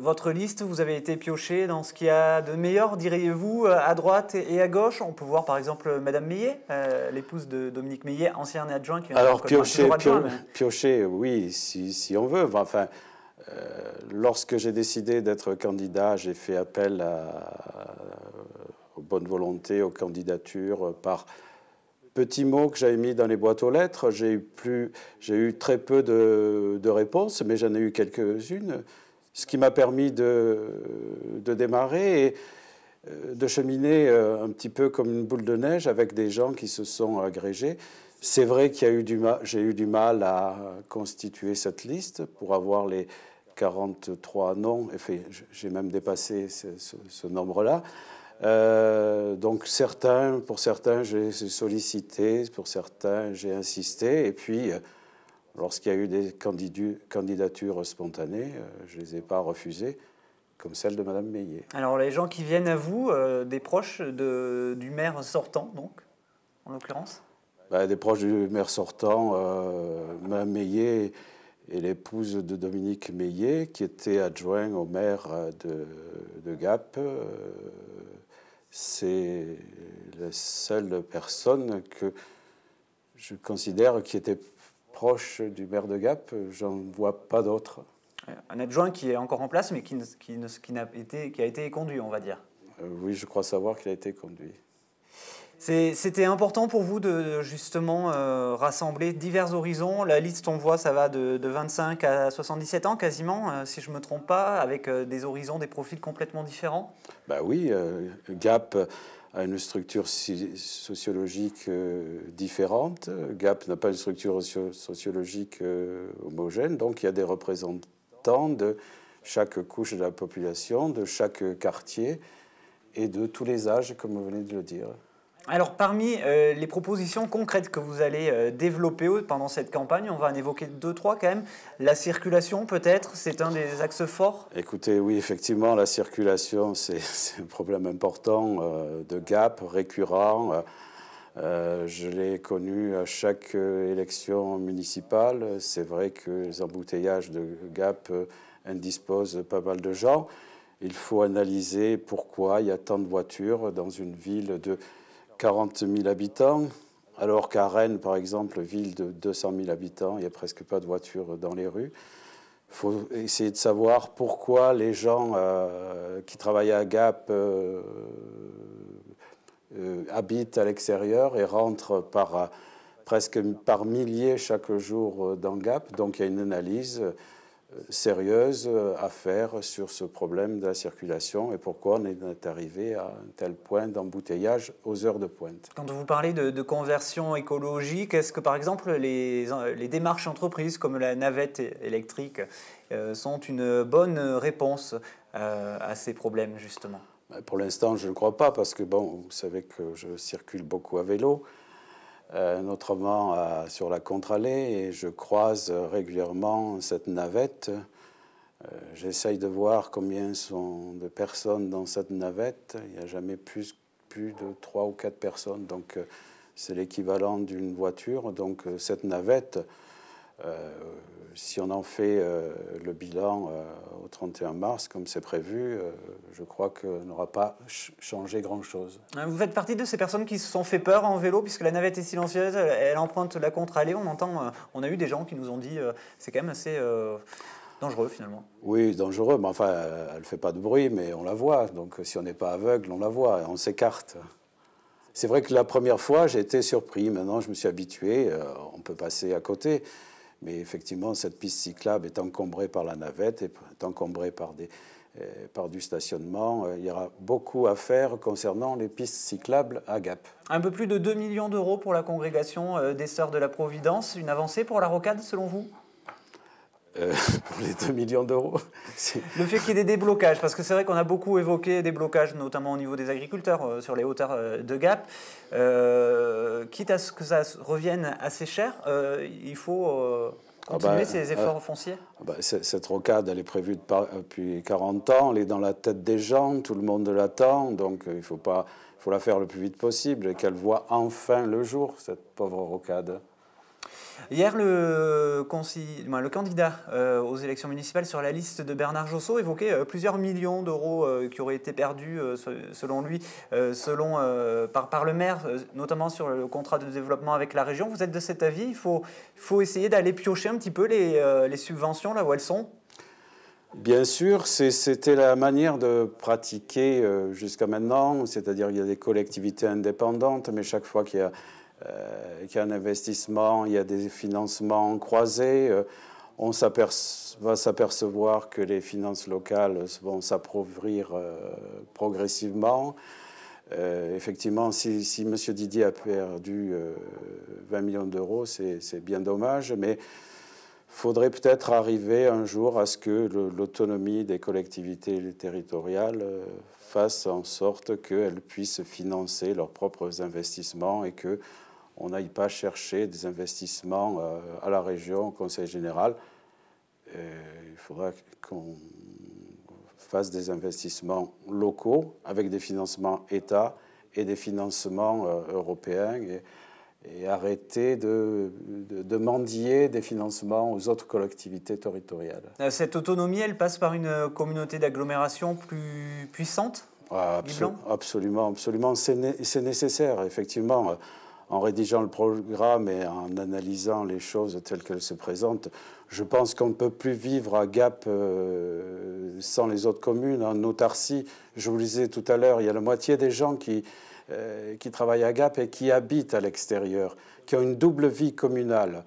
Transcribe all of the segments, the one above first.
votre liste, vous avez été pioché dans ce qu'il y a de meilleur, diriez-vous, à droite et à gauche. On peut voir par exemple Madame Meillet, l'épouse de Dominique Meillet, ancien adjoint. Qui Alors piocher, oui, si on veut. Enfin, lorsque j'ai décidé d'être candidat, j'ai fait appel aux bonnes volontés, aux candidatures par petits mots que j'avais mis dans les boîtes aux lettres. J'ai eu très peu de réponses, mais j'en ai eu quelques-unes, ce qui m'a permis de démarrer et de cheminer un petit peu comme une boule de neige avec des gens qui se sont agrégés. C'est vrai qu'il y a eu j'ai eu du mal à constituer cette liste pour avoir les 43 noms. Enfin, j'ai même dépassé ce nombre-là. Donc pour certains, j'ai sollicité, pour certains, j'ai insisté. Et puis, lorsqu'il y a eu des candidatures spontanées, je ne les ai pas refusées, comme celle de Madame Meillet. Alors, les gens qui viennent à vous, des proches du maire sortant, donc, en l'occurrence? Des proches du maire sortant, Mme Meillet et l'épouse de Dominique Meillet, qui était adjoint au maire de Gap. C'est la seule personne que je considère qui était proche du maire de Gap. J'en vois pas d'autres. Un adjoint qui est encore en place, mais qui a été conduit, on va dire. Oui, je crois savoir qu'il a été conduit. C'était important pour vous de justement rassembler divers horizons. La liste, on voit, ça va de 25 à 77 ans quasiment, si je ne me trompe pas, avec des horizons, des profils complètement différents. Oui, Gap a une structure sociologique différente. Gap n'a pas une structure sociologique homogène, donc il y a des représentants de chaque couche de la population, de chaque quartier et de tous les âges, comme vous venez de le dire. Alors, parmi les propositions concrètes que vous allez développer pendant cette campagne, on va en évoquer 2-3 quand même. La circulation, peut-être, c'est un des axes forts? Écoutez, oui, effectivement, la circulation, c'est un problème important de Gap, récurrent. Je l'ai connu à chaque élection municipale. C'est vrai que les embouteillages de Gap indisposent pas mal de gens. Il faut analyser pourquoi il y a tant de voitures dans une ville de 40 000 habitants, alors qu'à Rennes, par exemple, ville de 200 000 habitants, il n'y a presque pas de voitures dans les rues. Il faut essayer de savoir pourquoi les gens qui travaillent à Gap habitent à l'extérieur et rentrent presque par milliers chaque jour dans Gap. Donc il y a une analyse sérieuse à faire sur ce problème de la circulation et pourquoi on est arrivé à un tel point d'embouteillage aux heures de pointe. Quand vous parlez de conversion écologique, est-ce que par exemple les démarches entreprises comme la navette électrique sont une bonne réponse à ces problèmes justement? Pour l'instant, je ne crois pas parce que vous savez que je circule beaucoup à vélo. Notamment sur la contre-allée, et je croise régulièrement cette navette. J'essaye de voir combien sont de personnes dans cette navette. Il n'y a jamais plus de 3 ou 4 personnes, donc c'est l'équivalent d'une voiture. Donc cette navette, si on en fait le bilan au 31 mars, comme c'est prévu, je crois qu'elle n'aura pas changé grand-chose. Vous faites partie de ces personnes qui se sont fait peur en vélo, puisque la navette est silencieuse, elle emprunte la contre-allée. On a eu des gens qui nous ont dit c'est quand même assez dangereux finalement. Oui, dangereux, mais enfin, elle ne fait pas de bruit, mais on la voit. Donc si on n'est pas aveugle, on la voit, on s'écarte. C'est vrai que la première fois, j'ai été surpris. Maintenant, je me suis habitué, on peut passer à côté. Mais effectivement, cette piste cyclable est encombrée par la navette, est encombrée par du stationnement. Il y aura beaucoup à faire concernant les pistes cyclables à Gap. Un peu plus de 2 millions d'euros pour la congrégation des Sœurs de la Providence. Une avancée pour la rocade, selon vous? Pour les 2 millions d'euros. Le fait qu'il y ait des déblocages, parce que c'est vrai qu'on a beaucoup évoqué des blocages, notamment au niveau des agriculteurs, sur les hauteurs de Gap. Quitte à ce que ça revienne assez cher, il faut continuer ces efforts fonciers. Cette rocade, elle est prévue depuis 40 ans, elle est dans la tête des gens, tout le monde l'attend, donc il faut la faire le plus vite possible et qu'elle voit enfin le jour, cette pauvre rocade. Hier, le candidat aux élections municipales sur la liste de Bernard Josso évoquait plusieurs millions d'euros qui auraient été perdus, selon lui, par le maire, notamment sur le contrat de développement avec la région. Vous êtes de cet avis? Il faut essayer d'aller piocher un petit peu les subventions là où elles sont? Bien sûr, c'était la manière de pratiquer jusqu'à maintenant, c'est-à-dire qu'il y a des collectivités indépendantes, mais chaque fois qu'il y a un investissement, il y a des financements croisés, on va s'apercevoir que les finances locales vont s'appauvrir progressivement. Effectivement, si M. Didier a perdu 20 millions d'euros, c'est bien dommage, mais il faudrait peut-être arriver un jour à ce que l'autonomie des collectivités territoriales fasse en sorte qu'elles puissent financer leurs propres investissements et qu'on n'aille pas chercher des investissements à la région, au Conseil général. Il faudra qu'on fasse des investissements locaux avec des financements État et des financements européens et arrêter de mendier des financements aux autres collectivités territoriales. Cette autonomie, elle passe par une communauté d'agglomération plus puissante? Absolument, absolument. C'est nécessaire, effectivement. En rédigeant le programme et en analysant les choses telles qu'elles se présentent, je pense qu'on ne peut plus vivre à Gap sans les autres communes. En autarcie, je vous le disais tout à l'heure, il y a la moitié des gens qui travaillent à Gap et qui habitent à l'extérieur, qui ont une double vie communale,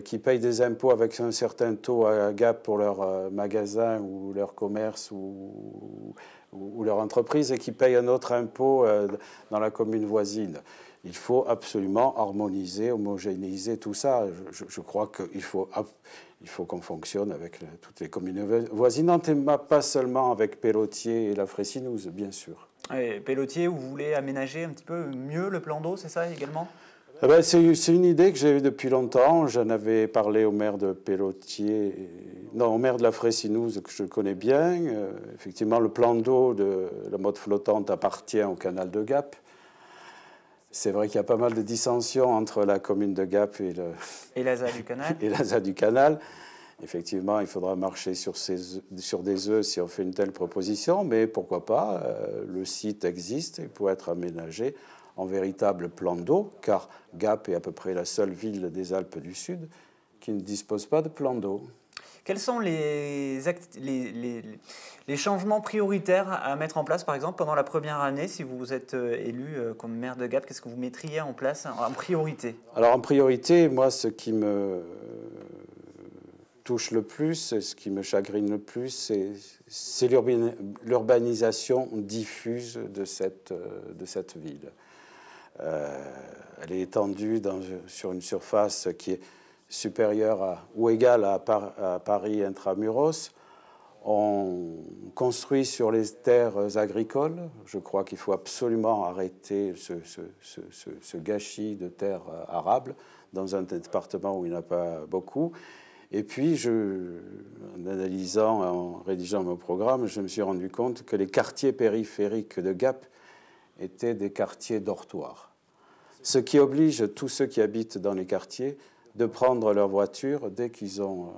qui payent des impôts avec un certain taux à Gap pour leur magasin ou leur commerce ou leur entreprise et qui payent un autre impôt dans la commune voisine. Il faut absolument harmoniser, homogénéiser tout ça. Je crois qu'il faut qu'on fonctionne avec toutes les communes voisinantes et pas seulement avec Pellotier et la Fressinouse, bien sûr. Et Pellotier, vous voulez aménager un petit peu mieux le plan d'eau, c'est ça également? Eh ben, c'est une idée que j'ai eue depuis longtemps. J'en avais parlé au maire de Pellotier, au maire de la Fressinouse, que je connais bien. Effectivement, le plan d'eau de la motte flottante appartient au canal de Gap. C'est vrai qu'il y a pas mal de dissensions entre la commune de Gap et la ZAD du canal. Et la ZAD du canal. Effectivement, il faudra marcher sur des œufs si on fait une telle proposition, mais pourquoi pas, le site existe et peut être aménagé en véritable plan d'eau, car Gap est à peu près la seule ville des Alpes du Sud qui ne dispose pas de plan d'eau. Quels sont les changements prioritaires à mettre en place, par exemple, pendant la première année, si vous êtes élu comme maire de Gap? Qu'est-ce que vous mettriez en place en priorité? Alors, en priorité, moi, ce qui me touche le plus, ce qui me chagrine le plus, c'est l'urbanisation diffuse de cette ville. Elle est étendue sur une surface qui est supérieure ou égale à Paris intramuros. On construit sur les terres agricoles. Je crois qu'il faut absolument arrêter ce gâchis de terres arables dans un département où il n'y en a pas beaucoup. Et puis, en analysant, en rédigeant mon programme, je me suis rendu compte que les quartiers périphériques de Gap étaient des quartiers dortoirs. Ce qui oblige tous ceux qui habitent dans les quartiers de prendre leur voiture dès qu'ils ont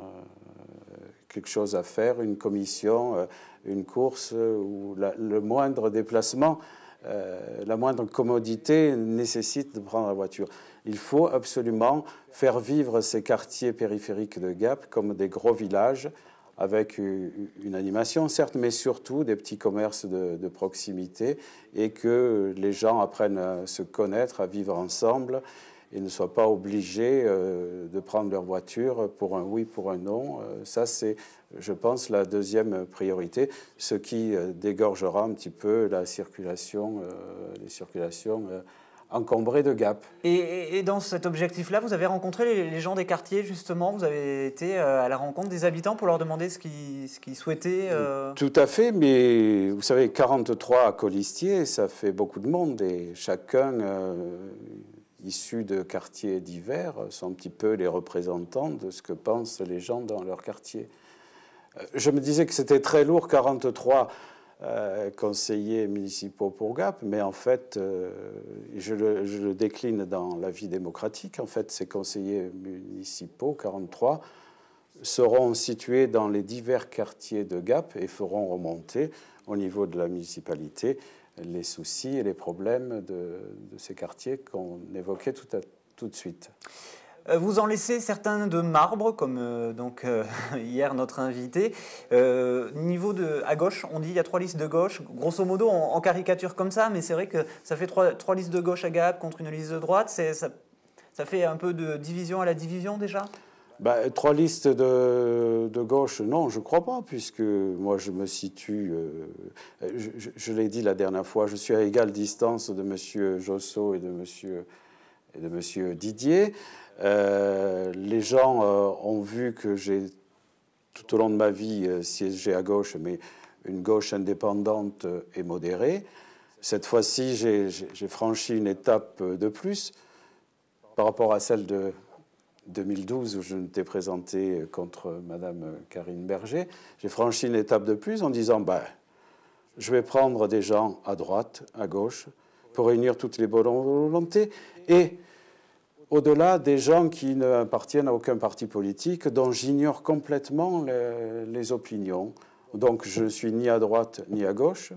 quelque chose à faire, une commission, une course ou le moindre déplacement, la moindre commodité nécessite de prendre la voiture. Il faut absolument faire vivre ces quartiers périphériques de Gap comme des gros villages avec une animation, certes, mais surtout des petits commerces de proximité et que les gens apprennent à se connaître, à vivre ensemble et ne soient pas obligés de prendre leur voiture pour un oui, pour un non. Ça, c'est, je pense, la deuxième priorité, ce qui dégorgera un petit peu les circulations encombrées de Gap. Et dans cet objectif-là, vous avez rencontré les gens des quartiers, justement? Vous avez été à la rencontre des habitants pour leur demander ce qu'ils souhaitaient Tout à fait, mais vous savez, 43 à Colistier, ça fait beaucoup de monde et chacun... issus de quartiers divers, sont un petit peu les représentants de ce que pensent les gens dans leur quartier. Je me disais que c'était très lourd, 43 conseillers municipaux pour Gap, mais en fait, je le décline dans la vie démocratique. En fait, ces conseillers municipaux, 43, seront situés dans les divers quartiers de Gap et feront remonter au niveau de la municipalité les soucis et les problèmes de ces quartiers qu'on évoquait tout de suite. Vous en laissez certains de marbre, comme hier notre invité. À gauche, on dit il y a 3 listes de gauche, grosso modo en caricature comme ça, mais c'est vrai que ça fait 3 listes de gauche à Gap contre une liste de droite. Ça fait un peu de division à la division déjà ? 3 listes de gauche, non, je ne crois pas, puisque moi je me situe, je l'ai dit la dernière fois, je suis à égale distance de M. Josso et de M. Didier. Les gens ont vu que j'ai tout au long de ma vie siégé à gauche, mais une gauche indépendante et modérée. Cette fois-ci, j'ai franchi une étape de plus par rapport à celle de 2012 où je m'étais présenté contre Mme Karine Berger. J'ai franchi une étape de plus en disant je vais prendre des gens à droite, à gauche, pour réunir toutes les bonnes volontés et au-delà des gens qui n'appartiennent à aucun parti politique, dont j'ignore complètement les opinions. Donc je ne suis ni à droite ni à gauche,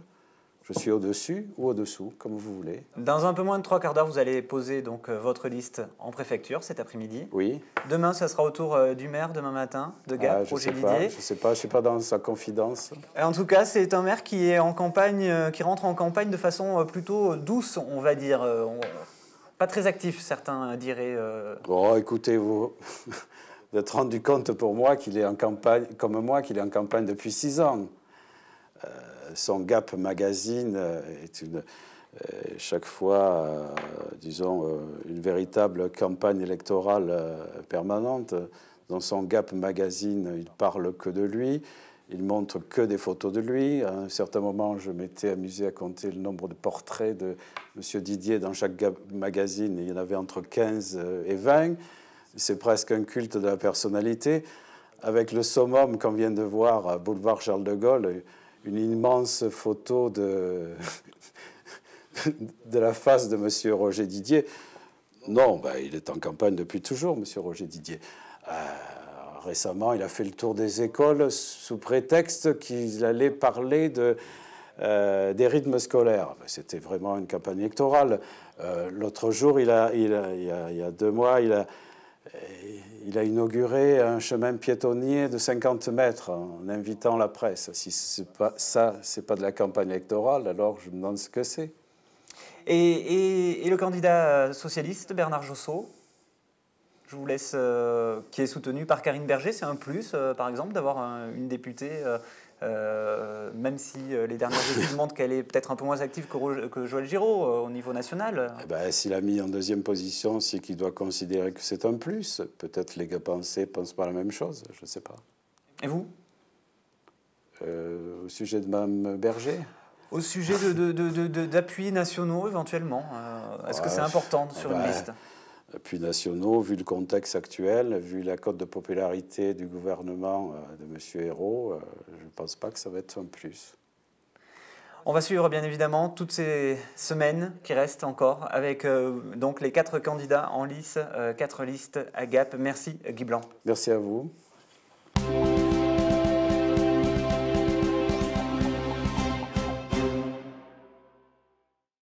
je suis au-dessus ou au-dessous, comme vous voulez. Dans un peu moins de 3 quarts d'heure, vous allez poser donc votre liste en préfecture cet après-midi. Oui. Demain, ça sera au tour du maire, demain matin, de Gap, Roger Didier. Je ne suis pas dans sa confidence. En tout cas, c'est un maire qui est en campagne, qui rentre en campagne de façon plutôt douce, on va dire. Pas très actif, certains diraient. Bon, écoutez, vous êtes rendu compte pour moi qu'il est en campagne, comme moi, qu'il est en campagne depuis 6 ans. Son Gap Magazine est chaque fois, disons, une véritable campagne électorale permanente. Dans son Gap Magazine, il parle que de lui. Il montre que des photos de lui. À un certain moment, je m'étais amusé à compter le nombre de portraits de M. Didier dans chaque magazine. Il y en avait entre 15 et 20. C'est presque un culte de la personnalité. Avec le summum qu'on vient de voir à Boulevard Charles de Gaulle, une immense photo de la face de M. Roger Didier. Non, il est en campagne depuis toujours, M. Roger Didier. Récemment, il a fait le tour des écoles sous prétexte qu'il allait parler des rythmes scolaires. C'était vraiment une campagne électorale. L'autre jour, il y a 2 mois, il a inauguré un chemin piétonnier de 50 mètres en invitant la presse. Si c'est pas de la campagne électorale, alors je me demande ce que c'est. Et le candidat socialiste, Bernard Josso, je vous laisse, qui est soutenu par Karine Berger, c'est un plus, par exemple, d'avoir une députée, même si les dernières études montrent qu'elle est peut-être un peu moins active que Joël Giraud au niveau national. S'il a mis en 2e position, c'est qu'il doit considérer que c'est un plus. Peut-être les gars pensent pas la même chose, je ne sais pas. Et vous ? Au sujet de Mme Berger ? Au sujet d'appuis nationaux, éventuellement. Est-ce que c'est important sur une liste ? Appuis nationaux, vu le contexte actuel, vu la cote de popularité du gouvernement de M. Ayrault, je ne pense pas que ça va être un plus. On va suivre bien évidemment toutes ces semaines qui restent encore avec donc les 4 candidats en lice, 4 listes à Gap. Merci Guy Blanc. Merci à vous.